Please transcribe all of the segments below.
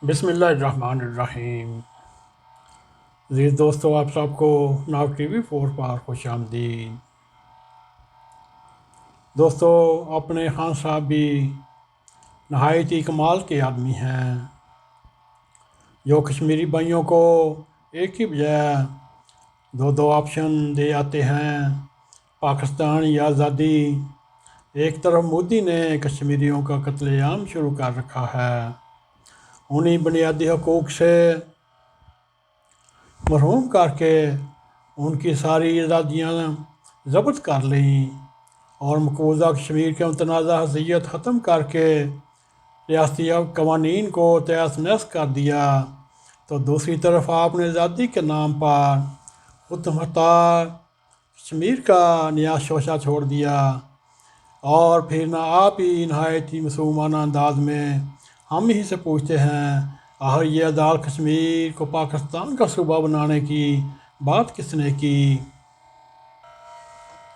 بسم اللہ الرحمن الرحیم۔ عزیز دوستو، آپ سب کو ناؤ ٹی وی 4 پر خوش آمدید۔ دوستو، اپنے خان صاحب بھی نہایت ہی کمال کے آدمی ہیں، جو کشمیری بھائیوں کو ایک ہی بجائے دو آپشن دے آتے ہیں، پاکستان یا آزادی۔ ایک طرف مودی نے کشمیریوں کا قتل عام شروع کر رکھا ہے، انہیں بنیادی حقوق سے محروم کر کے ان کی ساری آزادیاں ضبط کر لیں اور مقبوضہ کشمیر کے متنازع حیثیت ختم کر کے ریاستی قوانین کو تہس نہس کر دیا، تو دوسری طرف آپ نے آزادی کے نام پر خود مختار کشمیر کا نیا شوشہ چھوڑ دیا، اور پھر نہ آپ ہی نہایت ہی معصومانہ انداز میں ہم ہی سے پوچھتے ہیں، آخر یہ آزاد کشمیر کو پاکستان کا صوبہ بنانے کی بات کس نے کی؟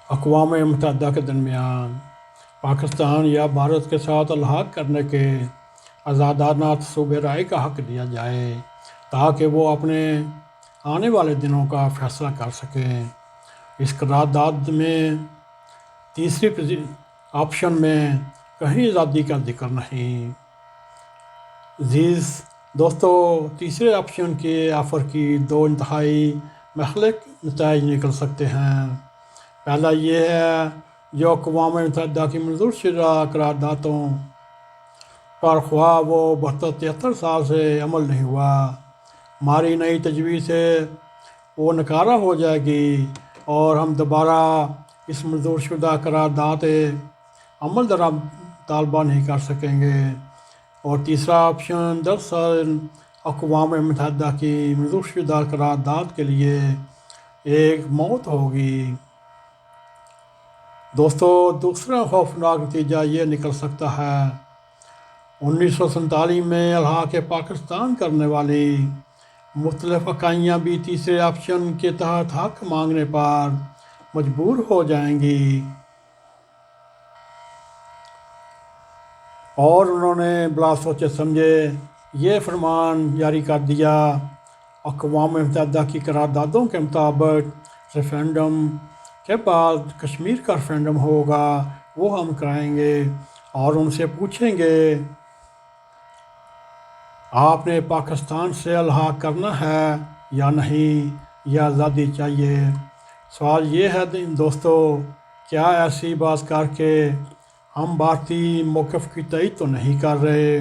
اقوام متحدہ کے درمیان پاکستان یا بھارت کے ساتھ الحاق کرنے کے آزادانہ صوبہ رائے کا حق دیا جائے، تاکہ وہ اپنے آنے والے دنوں کا فیصلہ کر سکیں۔ اس قرارداد میں تیسری آپشن میں کہیں آزادی کا ذکر نہیں۔ عزیز دوستو، تیسرے آپشن کے آفر کی دو انتہائی مخلق نتائج نکل سکتے ہیں۔ پہلا یہ ہے، جو اقوام متحدہ کی منظور شدہ قراردادوں پر خواہ وہ 72-73 سال سے عمل نہیں ہوا، ہماری نئی تجویز سے وہ نکارہ ہو جائے گی اور ہم دوبارہ اس منظور شدہ قرارداد عمل درآمد مطالبہ نہیں کر سکیں گے۔ اور تیسرا آپشن دراصل اقوام متحدہ کی منظور شدہ قرارداد کے لیے ایک موت ہوگی۔ دوستو، دوسرا خوفناک نتیجہ یہ نکل سکتا ہے، 1947 میں الحاق پاکستان کرنے والی مختلف اکائیاں بھی تیسرے آپشن کے تحت حق مانگنے پر مجبور ہو جائیں گی، اور انہوں نے بلا سوچے سمجھے یہ فرمان جاری کر دیا، اقوام متحدہ کی قراردادوں کے مطابق ریفرینڈم کے بعد کشمیر کا ریفرینڈم ہوگا، وہ ہم کرائیں گے اور ان سے پوچھیں گے آپ نے پاکستان سے الحاق کرنا ہے یا نہیں، یا آزادی چاہیے۔ سوال یہ ہے دوستو، کیا ایسی بات کر کے ہم بھارتی موقف کی تائید تو نہیں کر رہے،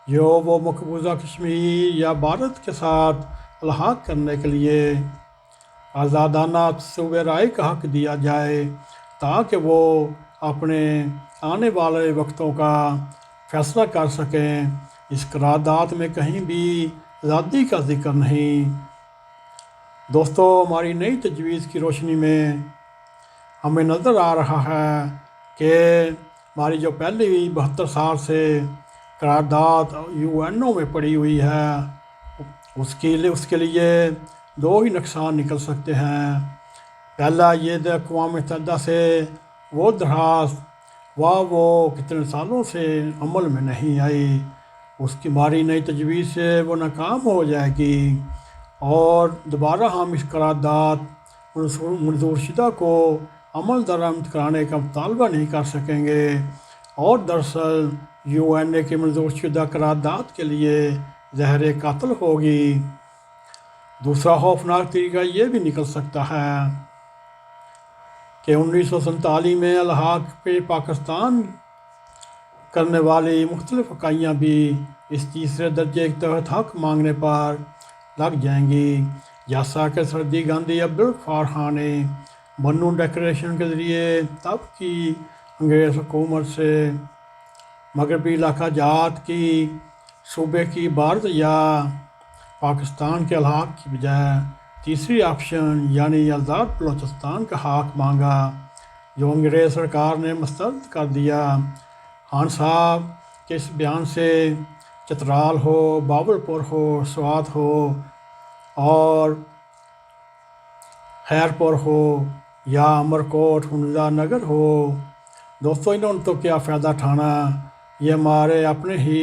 جو وہ مقبوضہ کشمیر یا بھارت کے ساتھ الحاق کرنے کے لیے آزادانہ صوبہ رائے کا حق دیا جائے، تاکہ وہ اپنے آنے والے وقتوں کا فیصلہ کر سکیں؟ اس قرارداد میں کہیں بھی آزادی کا ذکر نہیں۔ دوستو، ہماری نئی تجویز کی روشنی میں ہمیں نظر آ رہا ہے کہ ہماری جو پہلی 72 سال سے قرارداد UN میں پڑی ہوئی ہے، اس کے لیے دو ہی نقصان نکل سکتے ہیں۔ پہلا یہ اقوام متحدہ سے وہ درخواست وہ کتنے سالوں سے عمل میں نہیں آئی، اس کی ہماری نئی تجویز سے وہ ناکام ہو جائے گی، اور دوبارہ ہم اس قرارداد منظور شدہ کو عمل درآمد کرانے کا مطالبہ نہیں کر سکیں گے، اور دراصل UN کی منظور شدہ قرارداد کے لیے زہر قاتل ہوگی۔ دوسرا خوفناک طریقہ یہ بھی نکل سکتا ہے کہ 1947 میں الحاق پہ پاکستان کرنے والی مختلف اکائیاں بھی اس تیسرے درجے کے تحت حق مانگنے پر لگ جائیں گی، جیسا کہ سردی گاندھی عبدالغفار خان نے بنوں ڈیکلیریشن کے ذریعے تب کی انگریز حکومت سے مغربی علاقہ جات کی صوبے کی بھارت یا پاکستان کے الحاق کی بجائے تیسری آپشن یعنی آزاد بلوچستان کا حق مانگا، جو انگریز سرکار نے مسترد کر دیا۔ خان صاحب کے اس بیان سے چترال ہو، بہاولپور ہو، سوات ہو اور خیرپور ہو یا امرکوٹ ہنزا نگر ہو، دوستو انہوں نے تو کیا فائدہ اٹھانا، یہ ہمارے اپنے ہی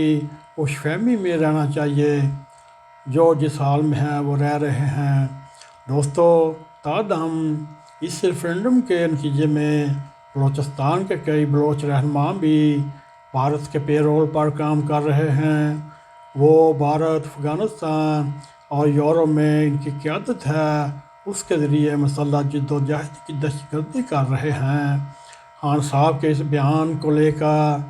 خوش فہمی میں رہنا چاہیے، جو جس حال میں ہیں وہ رہ رہے ہیں۔ دوستو، تاہم اس ریفرینڈم کے نتیجے میں بلوچستان کے کئی بلوچ رہنما بھی بھارت کے پے رول پر کام کر رہے ہیں۔ وہ بھارت، افغانستان اور یورپ میں ان کی قیادت ہے، اس کے ذریعے مسلح جد و جہد کی دہشت گردی کر رہے ہیں۔ خان صاحب کے اس بیان کو لے کر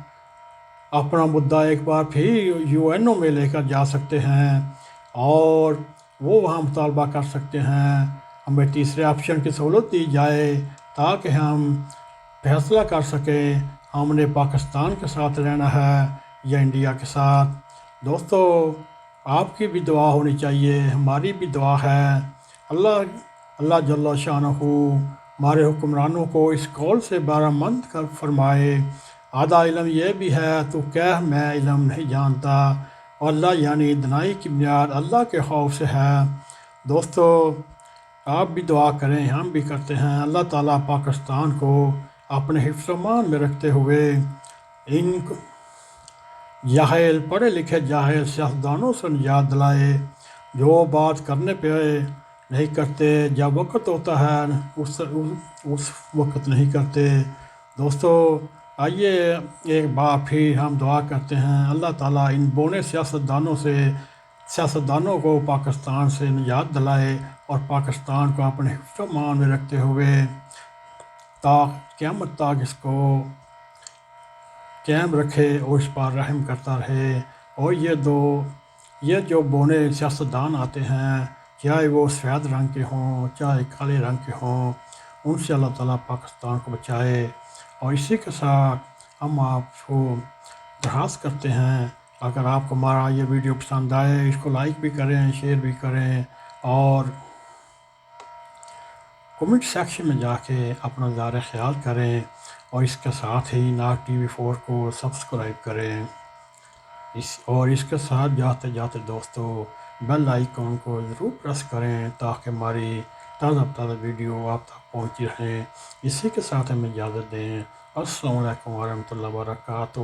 اپنا مدعا ایک بار پھر UN میں لے کر جا سکتے ہیں اور وہ وہاں مطالبہ کر سکتے ہیں ہمیں تیسرے آپشن کی سہولت دی جائے تاکہ ہم فیصلہ کر سکیں ہم نے پاکستان کے ساتھ رہنا ہے یا انڈیا کے ساتھ۔ دوستو، آپ کی بھی دعا ہونی چاہیے، ہماری بھی دعا ہے۔ اللہ جل شانہ ہمارے حکمرانوں کو اس قول سے بہرمند کر فرمائے، آدھا علم یہ بھی ہے تو کہہ میں علم نہیں جانتا، اور اللہ یعنی دنائی کی بنیاد اللہ کے خوف سے ہے۔ دوستو، آپ بھی دعا کریں، ہم بھی کرتے ہیں۔ اللہ تعالیٰ پاکستان کو اپنے حفظ و امان میں رکھتے ہوئے ان جاہل، پڑھے لکھے جاہل سیاستدانوں سے نجات دلائے، جو بات کرنے پہ نہیں کرتے، جب وقت ہوتا ہے اس وقت نہیں کرتے۔ دوستو، آئیے ایک بار پھر ہم دعا کرتے ہیں، اللہ تعالیٰ ان بونے سیاستدانوں کو پاکستان سے نجات دلائے اور پاکستان کو اپنے حفظ و امان میں رکھتے ہوئے تا قیامت تک اس کو قائم رکھے اور اس پر رحم کرتا رہے۔ اور یہ جو بونے سیاستدان آتے ہیں، چاہے وہ سفید رنگ کے ہوں چاہے کالے رنگ کے ہوں، ان سے اللہ تعالیٰ پاکستان کو بچائے۔ اور اسی کے ساتھ ہم آپ کو درخواست کرتے ہیں، اگر آپ کو ہمارا یہ ویڈیو پسند آئے اس کو لائک بھی کریں، شیئر بھی کریں، اور کمنٹ سیکشن میں جا کے اپنا نظر خیال کریں، اور اس کے ساتھ ہی ناگ TV4 کو سبسکرائب کریں۔ اور اس کے ساتھ جاتے جاتے دوستو بیل آئیکن کو ضرور پریس کریں تاکہ ہماری تازہ ویڈیو آپ تک پہنچی رہیں۔ اسی کے ساتھ ہمیں اجازت دیں۔ السلام علیکم ورحمۃ اللہ وبرکاتہ۔